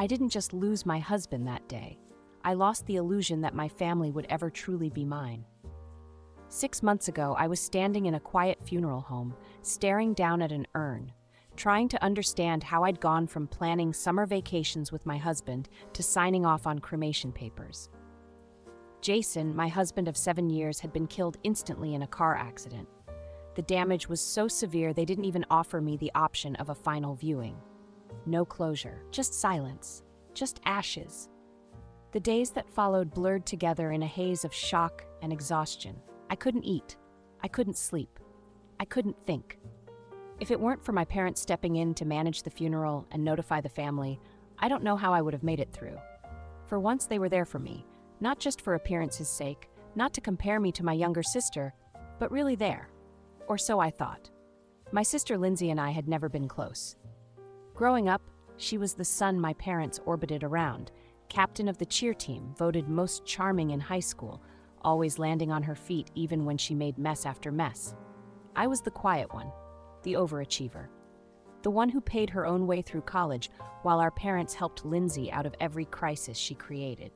I didn't just lose my husband that day. I lost the illusion that my family would ever truly be mine. 6 months ago, I was standing in a quiet funeral home, staring down at an urn, trying to understand how I'd gone from planning summer vacations with my husband to signing off on cremation papers. Jason, my husband of 7 years, had been killed instantly in a car accident. The damage was so severe they didn't even offer me the option of a final viewing. No closure, just silence, just ashes. The days that followed blurred together in a haze of shock and exhaustion. I couldn't eat. I couldn't sleep. I couldn't think. If it weren't for my parents stepping in to manage the funeral and notify the family, I don't know how I would have made it through. For once, they were there for me, not just for appearance's sake, not to compare me to my younger sister, but really there. Or so I thought. My sister Lindsay and I had never been close. Growing up, she was the sun my parents orbited around, captain of the cheer team, voted most charming in high school, always landing on her feet even when she made mess after mess. I was the quiet one, the overachiever, the one who paid her own way through college while our parents helped Lindsay out of every crisis she created.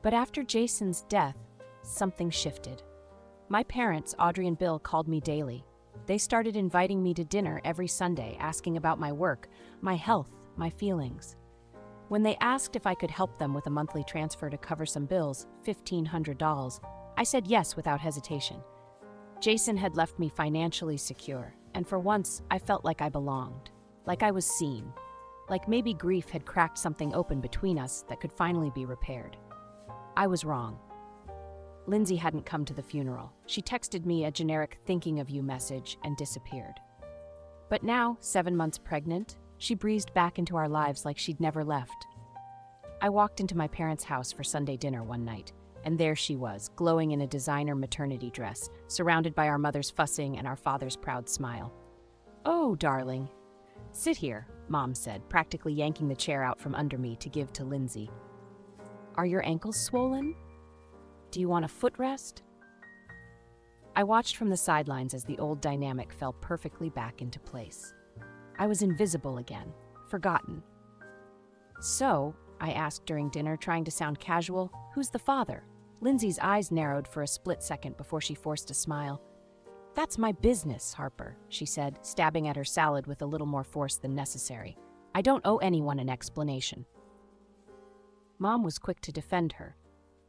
But after Jason's death, something shifted. My parents, Audrey and Bill, called me daily. They started inviting me to dinner every Sunday, asking about my work, my health, my feelings. When they asked if I could help them with a monthly transfer to cover some bills, $1,500, I said yes without hesitation. Jason had left me financially secure, and for once, I felt like I belonged, like I was seen, like maybe grief had cracked something open between us that could finally be repaired. I was wrong. Lindsay hadn't come to the funeral. She texted me a generic thinking of you message and disappeared. But now, 7 months pregnant, she breezed back into our lives like she'd never left. I walked into my parents' house for Sunday dinner one night, and there she was, glowing in a designer maternity dress, surrounded by our mother's fussing and our father's proud smile. "Oh, darling. Sit here," Mom said, practically yanking the chair out from under me to give to Lindsay. "Are your ankles swollen? Do you want a footrest?" I watched from the sidelines as the old dynamic fell perfectly back into place. I was invisible again, forgotten. "So," I asked during dinner, trying to sound casual, "who's the father?" Lindsay's eyes narrowed for a split second before she forced a smile. "That's my business, Harper," she said, stabbing at her salad with a little more force than necessary. "I don't owe anyone an explanation." Mom was quick to defend her.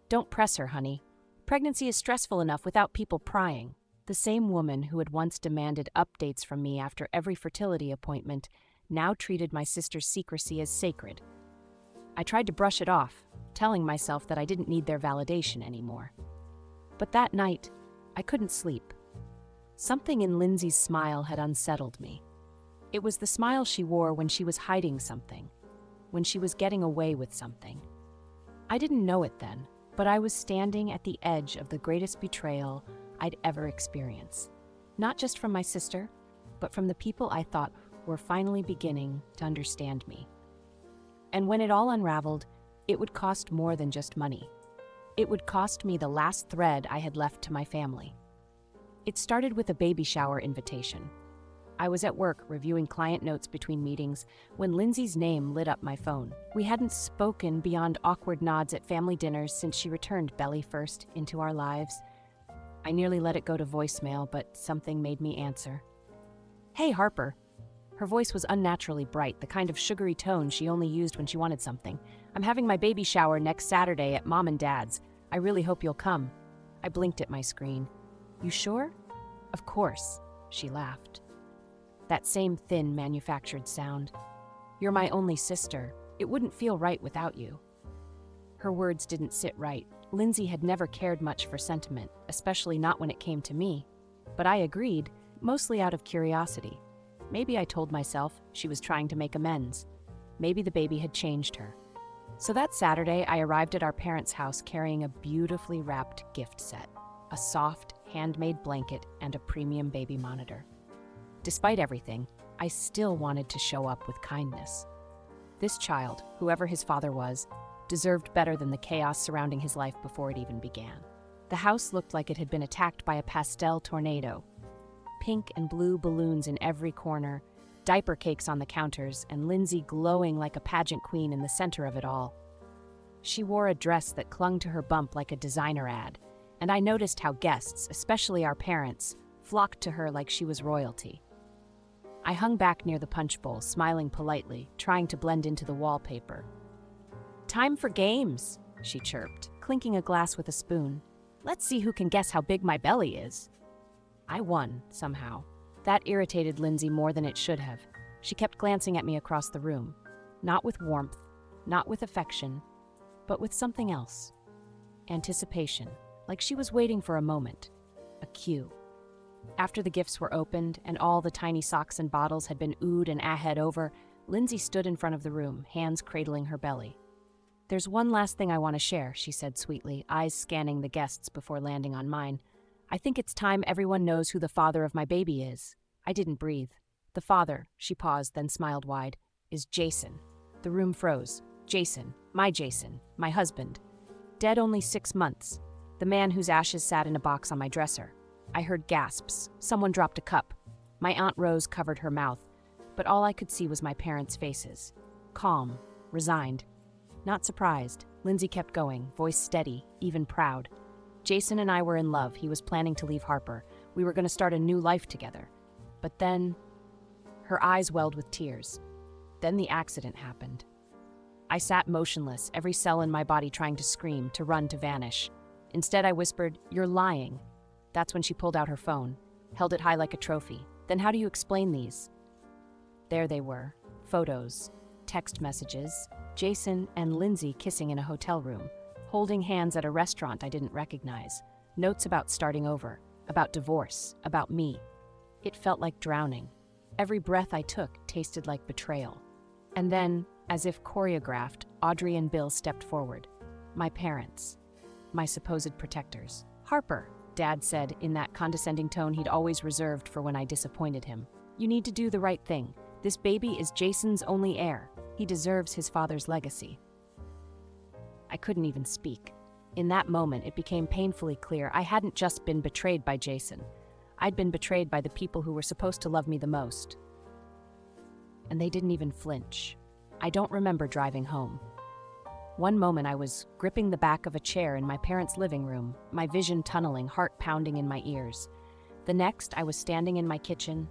"Don't press her, honey. Pregnancy is stressful enough without people prying." The same woman who had once demanded updates from me after every fertility appointment now treated my sister's secrecy as sacred. I tried to brush it off, telling myself that I didn't need their validation anymore. But that night, I couldn't sleep. Something in Lindsay's smile had unsettled me. It was the smile she wore when she was hiding something, when she was getting away with something. I didn't know it then, but I was standing at the edge of the greatest betrayal I'd ever experienced. Not just from my sister, but from the people I thought were finally beginning to understand me. And when it all unraveled, it would cost more than just money. It would cost me the last thread I had left to my family. It started with a baby shower invitation. I was at work reviewing client notes between meetings when Lindsay's name lit up my phone. We hadn't spoken beyond awkward nods at family dinners since she returned belly first into our lives. I nearly let it go to voicemail, but something made me answer. "Hey, Harper." Her voice was unnaturally bright, the kind of sugary tone she only used when she wanted something. "I'm having my baby shower next Saturday at Mom and Dad's. I really hope you'll come." I blinked at my screen. "You sure?" "Of course," she laughed. That same thin, manufactured sound. "You're my only sister. It wouldn't feel right without you." Her words didn't sit right. Lindsay had never cared much for sentiment, especially not when it came to me. But I agreed, mostly out of curiosity. Maybe I told myself she was trying to make amends. Maybe the baby had changed her. So that Saturday, I arrived at our parents' house carrying a beautifully wrapped gift set, a soft, handmade blanket, and a premium baby monitor. Despite everything, I still wanted to show up with kindness. This child, whoever his father was, deserved better than the chaos surrounding his life before it even began. The house looked like it had been attacked by a pastel tornado. Pink and blue balloons in every corner, diaper cakes on the counters, and Lindsay glowing like a pageant queen in the center of it all. She wore a dress that clung to her bump like a designer ad, and I noticed how guests, especially our parents, flocked to her like she was royalty. I hung back near the punch bowl, smiling politely, trying to blend into the wallpaper. "Time for games," she chirped, clinking a glass with a spoon. "Let's see who can guess how big my belly is." I won, somehow. That irritated Lindsay more than it should have. She kept glancing at me across the room, not with warmth, not with affection, but with something else. Anticipation, like she was waiting for a moment, a cue. After the gifts were opened and all the tiny socks and bottles had been oohed and ahead over, Lindsay stood in front of the room, hands cradling her belly. "There's one last thing I want to share," she said sweetly, eyes scanning the guests before landing on mine. "I think it's time everyone knows who the father of my baby is." I didn't breathe. "The father," she paused, then smiled wide, "is Jason." The room froze. Jason, my husband. Dead only 6 months. The man whose ashes sat in a box on my dresser. I heard gasps. Someone dropped a cup. My Aunt Rose covered her mouth, but all I could see was my parents' faces. Calm, resigned. Not surprised. Lindsay kept going, voice steady, even proud. Jason and I were in love. He was planning to leave Harper. We were going to start a new life together. But then, her eyes welled with tears. Then the accident happened. I sat motionless, every cell in my body trying to scream, to run, to vanish. Instead, I whispered, "You're lying." That's when she pulled out her phone, held it high like a trophy. "Then how do you explain these?" There they were, photos, text messages, Jason and Lindsay kissing in a hotel room, holding hands at a restaurant I didn't recognize, notes about starting over, about divorce, about me. It felt like drowning. Every breath I took tasted like betrayal. And then, as if choreographed, Audrey and Bill stepped forward. My parents. My supposed protectors. "Harper," Dad said in that condescending tone he'd always reserved for when I disappointed him. "You need to do the right thing. This baby is Jason's only heir. He deserves his father's legacy." I couldn't even speak. In that moment, it became painfully clear I hadn't just been betrayed by Jason. I'd been betrayed by the people who were supposed to love me the most. And they didn't even flinch. I don't remember driving home. One moment I was gripping the back of a chair in my parents' living room, my vision tunneling, heart pounding in my ears. The next, I was standing in my kitchen,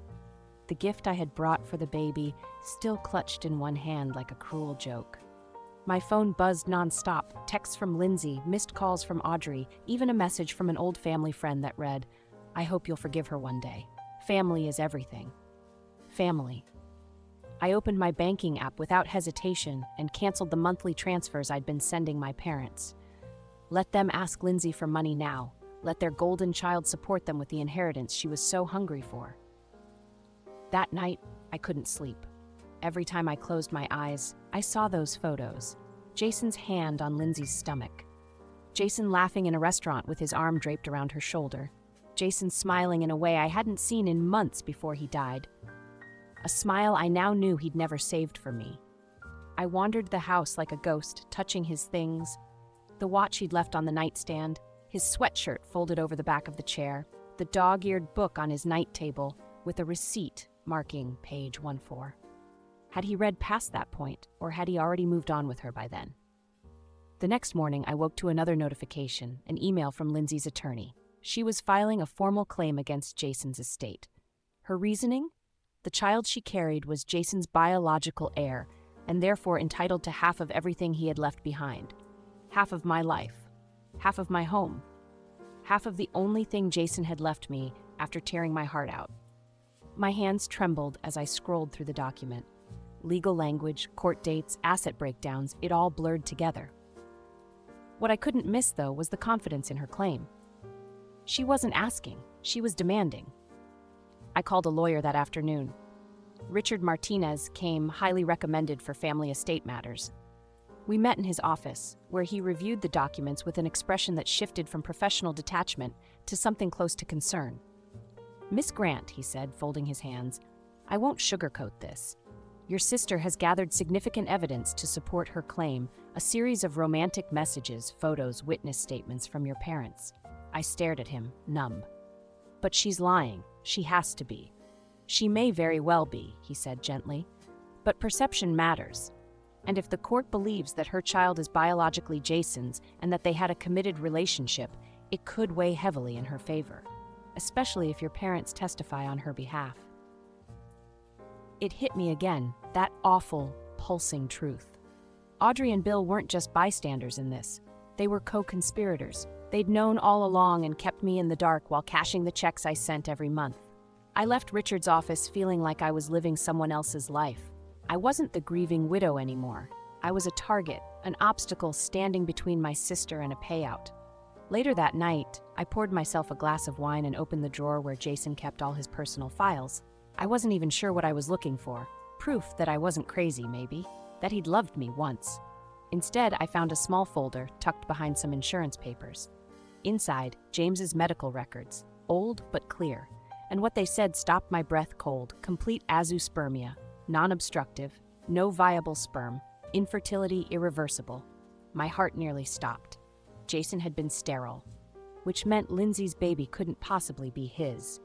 the gift I had brought for the baby still clutched in one hand like a cruel joke. My phone buzzed nonstop, texts from Lindsay, missed calls from Audrey, even a message from an old family friend that read, "I hope you'll forgive her one day. Family is everything." Family. I opened my banking app without hesitation and canceled the monthly transfers I'd been sending my parents. Let them ask Lindsay for money now. Let their golden child support them with the inheritance she was so hungry for. That night, I couldn't sleep. Every time I closed my eyes, I saw those photos. Jason's hand on Lindsay's stomach. Jason laughing in a restaurant with his arm draped around her shoulder. Jason smiling in a way I hadn't seen in months before he died. A smile I now knew he'd never saved for me. I wandered the house like a ghost, touching his things. The watch he'd left on the nightstand, his sweatshirt folded over the back of the chair, the dog-eared book on his night table with a receipt marking page 14. Had he read past that point, or had he already moved on with her by then? The next morning, I woke to another notification, an email from Lindsay's attorney. She was filing a formal claim against Jason's estate. Her reasoning? The child she carried was Jason's biological heir, and therefore entitled to half of everything he had left behind. Half of my life. Half of my home. Half of the only thing Jason had left me after tearing my heart out. My hands trembled as I scrolled through the document. Legal language, court dates, asset breakdowns, it all blurred together. What I couldn't miss, though, was the confidence in her claim. She wasn't asking, she was demanding. I called a lawyer that afternoon. Richard Martinez came highly recommended for family estate matters. We met in his office, where he reviewed the documents with an expression that shifted from professional detachment to something close to concern. "Miss Grant," he said, folding his hands, "I won't sugarcoat this. Your sister has gathered significant evidence to support her claim, a series of romantic messages, photos, witness statements from your parents." I stared at him, numb. "But she's lying. She has to be. "She may very well be," he said gently, "but perception matters. And if the court believes that her child is biologically Jason's and that they had a committed relationship, it could weigh heavily in her favor, especially if your parents testify on her behalf." It hit me again, that awful, pulsing truth. Audrey and Bill weren't just bystanders in this. They were co-conspirators. They'd known all along and kept me in the dark while cashing the checks I sent every month. I left Richard's office feeling like I was living someone else's life. I wasn't the grieving widow anymore. I was a target, an obstacle standing between my sister and a payout. Later that night, I poured myself a glass of wine and opened the drawer where Jason kept all his personal files. I wasn't even sure what I was looking for. Proof that I wasn't crazy, maybe. That he'd loved me once. Instead, I found a small folder tucked behind some insurance papers. Inside, James's medical records, old but clear. And what they said stopped my breath cold. Complete azoospermia, non-obstructive, no viable sperm, infertility irreversible. My heart nearly stopped. Jason had been sterile, which meant Lindsay's baby couldn't possibly be his.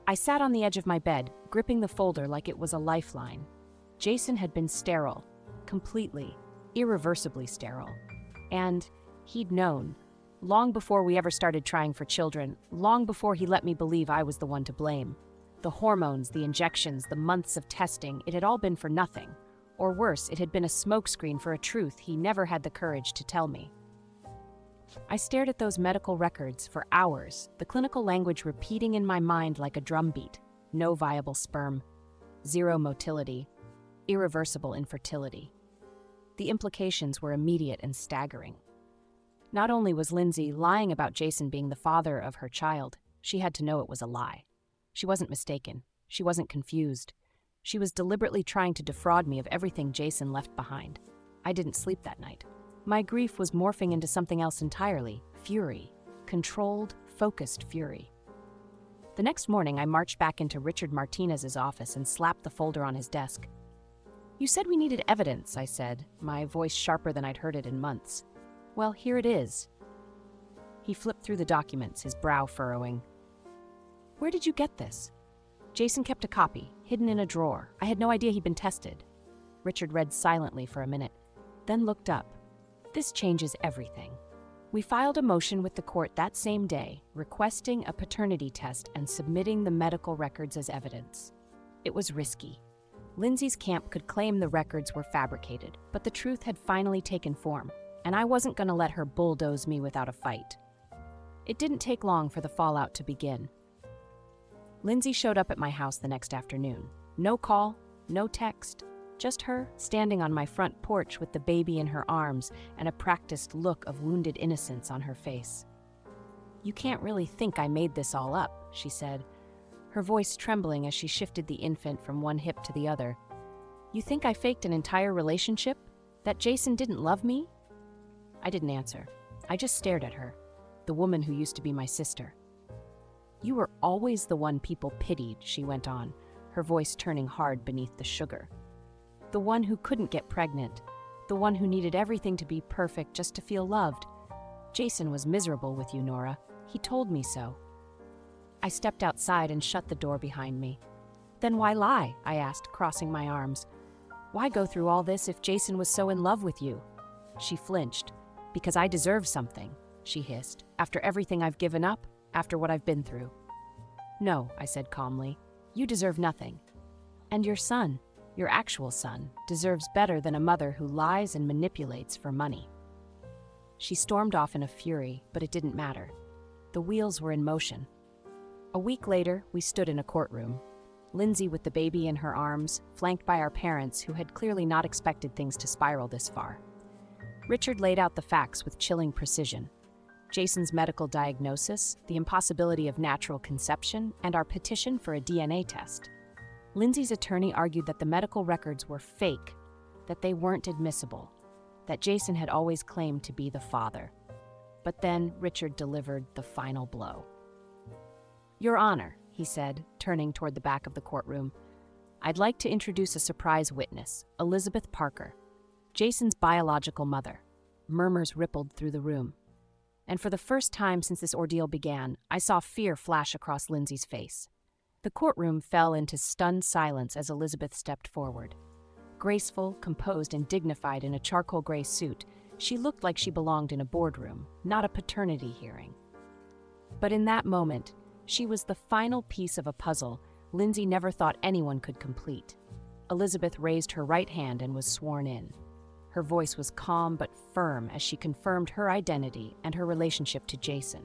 I sat on the edge of my bed, gripping the folder like it was a lifeline. Jason had been sterile, completely, irreversibly sterile. And he'd known, long before we ever started trying for children, long before he let me believe I was the one to blame. The hormones, the injections, the months of testing, it had all been for nothing. Or worse, it had been a smokescreen for a truth he never had the courage to tell me. I stared at those medical records for hours, the clinical language repeating in my mind like a drumbeat. No viable sperm, zero motility, irreversible infertility. The implications were immediate and staggering. Not only was Lindsay lying about Jason being the father of her child, she had to know it was a lie. She wasn't mistaken. She wasn't confused. She was deliberately trying to defraud me of everything Jason left behind. I didn't sleep that night. My grief was morphing into something else entirely, fury. Controlled, focused fury. The next morning, I marched back into Richard Martinez's office and slapped the folder on his desk. "You said we needed evidence," I said, my voice sharper than I'd heard it in months. "Well, here it is." He flipped through the documents, his brow furrowing. "Where did you get this?" "Jason kept a copy, hidden in a drawer. I had no idea he'd been tested." Richard read silently for a minute, then looked up. "This changes everything. We filed a motion with the court that same day, requesting a paternity test and submitting the medical records as evidence. It was risky. Lindsay's camp could claim the records were fabricated, but the truth had finally taken form, and I wasn't going to let her bulldoze me without a fight. It didn't take long for the fallout to begin. Lindsay showed up at my house the next afternoon. No call, no text, just her standing on my front porch with the baby in her arms and a practiced look of wounded innocence on her face. "You can't really think I made this all up," she said, her voice trembling as she shifted the infant from one hip to the other. "You think I faked an entire relationship? That Jason didn't love me?" I didn't answer. I just stared at her, the woman who used to be my sister. "You were always the one people pitied," she went on, her voice turning hard beneath the sugar. "The one who couldn't get pregnant, the one who needed everything to be perfect just to feel loved. Jason was miserable with you, Nora. He told me so." I stepped outside and shut the door behind me. "Then why lie?" I asked, crossing my arms. "Why go through all this if Jason was so in love with you?" She flinched. "Because I deserve something," she hissed. "After everything I've given up, after what I've been through." "No," I said calmly. "You deserve nothing. And your son, your actual son, deserves better than a mother who lies and manipulates for money." She stormed off in a fury, but it didn't matter. The wheels were in motion. A week later, we stood in a courtroom. Lindsay with the baby in her arms, flanked by our parents who had clearly not expected things to spiral this far. Richard laid out the facts with chilling precision. Jason's medical diagnosis, the impossibility of natural conception, and our petition for a DNA test. Lindsay's attorney argued that the medical records were fake, that they weren't admissible, that Jason had always claimed to be the father. But then Richard delivered the final blow. "Your Honor," he said, turning toward the back of the courtroom, "I'd like to introduce a surprise witness, Elizabeth Parker, Jason's biological mother." Murmurs rippled through the room. And for the first time since this ordeal began, I saw fear flash across Lindsay's face. The courtroom fell into stunned silence as Elizabeth stepped forward. Graceful, composed, and dignified in a charcoal gray suit, she looked like she belonged in a boardroom, not a paternity hearing. But in that moment, she was the final piece of a puzzle Lindsay never thought anyone could complete. Elizabeth raised her right hand and was sworn in. Her voice was calm but firm as she confirmed her identity and her relationship to Jason.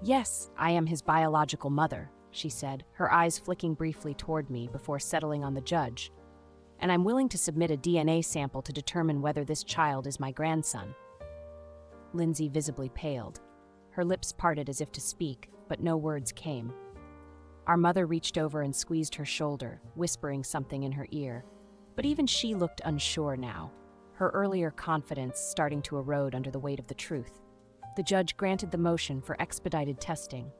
"Yes, I am his biological mother," she said, her eyes flicking briefly toward me before settling on the judge. "And I'm willing to submit a DNA sample to determine whether this child is my grandson." Lindsay visibly paled. Her lips parted as if to speak, but no words came. Our mother reached over and squeezed her shoulder, whispering something in her ear. But even she looked unsure now, her earlier confidence starting to erode under the weight of the truth. The judge granted the motion for expedited testing.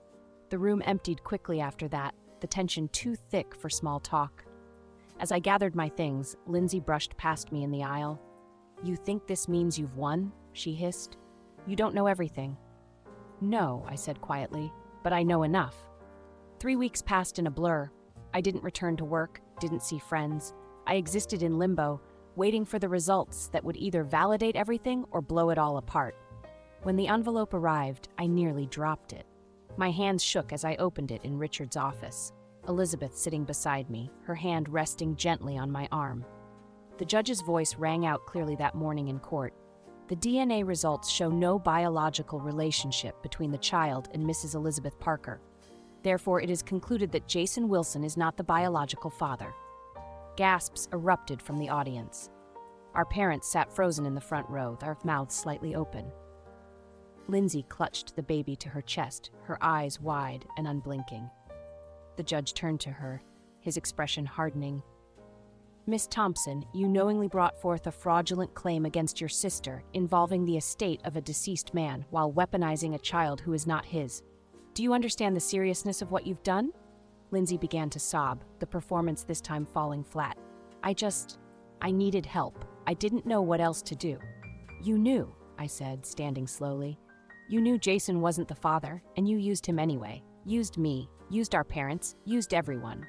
The room emptied quickly after that, the tension too thick for small talk. As I gathered my things, Lindsay brushed past me in the aisle. "You think this means you've won?" she hissed. "You don't know everything." "No," I said quietly, "but I know enough." 3 weeks passed in a blur. I didn't return to work, didn't see friends. I existed in limbo, waiting for the results that would either validate everything or blow it all apart. When the envelope arrived, I nearly dropped it. My hands shook as I opened it in Richard's office, Elizabeth sitting beside me, her hand resting gently on my arm. The judge's voice rang out clearly that morning in court. "The DNA results show no biological relationship between the child and Mrs. Elizabeth Parker. Therefore, it is concluded that Jason Wilson is not the biological father." Gasps erupted from the audience. Our parents sat frozen in the front row, their mouths slightly open. Lindsay clutched the baby to her chest, her eyes wide and unblinking. The judge turned to her, his expression hardening. "Miss Thompson, you knowingly brought forth a fraudulent claim against your sister involving the estate of a deceased man while weaponizing a child who is not his. Do you understand the seriousness of what you've done?" Lindsay began to sob, the performance this time falling flat. I needed help. I didn't know what else to do." "You knew," I said, standing slowly. "You knew Jason wasn't the father, and you used him anyway. Used me, used our parents, used everyone."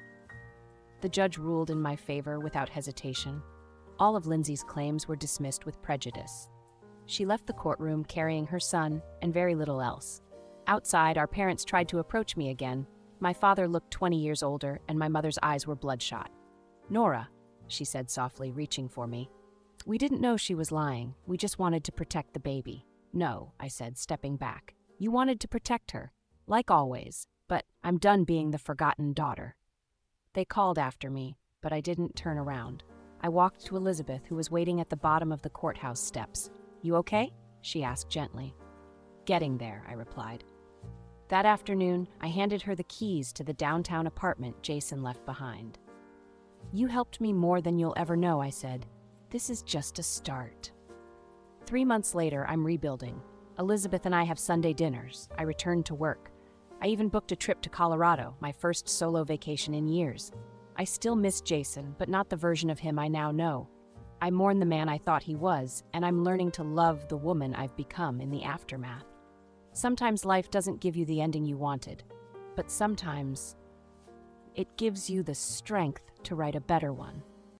The judge ruled in my favor without hesitation. All of Lindsay's claims were dismissed with prejudice. She left the courtroom carrying her son and very little else. Outside, our parents tried to approach me again. My father looked 20 years older, and my mother's eyes were bloodshot. "Nora," she said softly, reaching for me. "We didn't know she was lying. We just wanted to protect the baby." "No," I said, stepping back. "You wanted to protect her, like always, but I'm done being the forgotten daughter." They called after me, but I didn't turn around. I walked to Elizabeth, who was waiting at the bottom of the courthouse steps. "You okay?" she asked gently. "Getting there," I replied. That afternoon, I handed her the keys to the downtown apartment Jason left behind. "You helped me more than you'll ever know," I said. "This is just a start." 3 months later, I'm rebuilding. Elizabeth and I have Sunday dinners. I returned to work. I even booked a trip to Colorado, my first solo vacation in years. I still miss Jason, but not the version of him I now know. I mourn the man I thought he was, and I'm learning to love the woman I've become in the aftermath. Sometimes life doesn't give you the ending you wanted, but sometimes it gives you the strength to write a better one.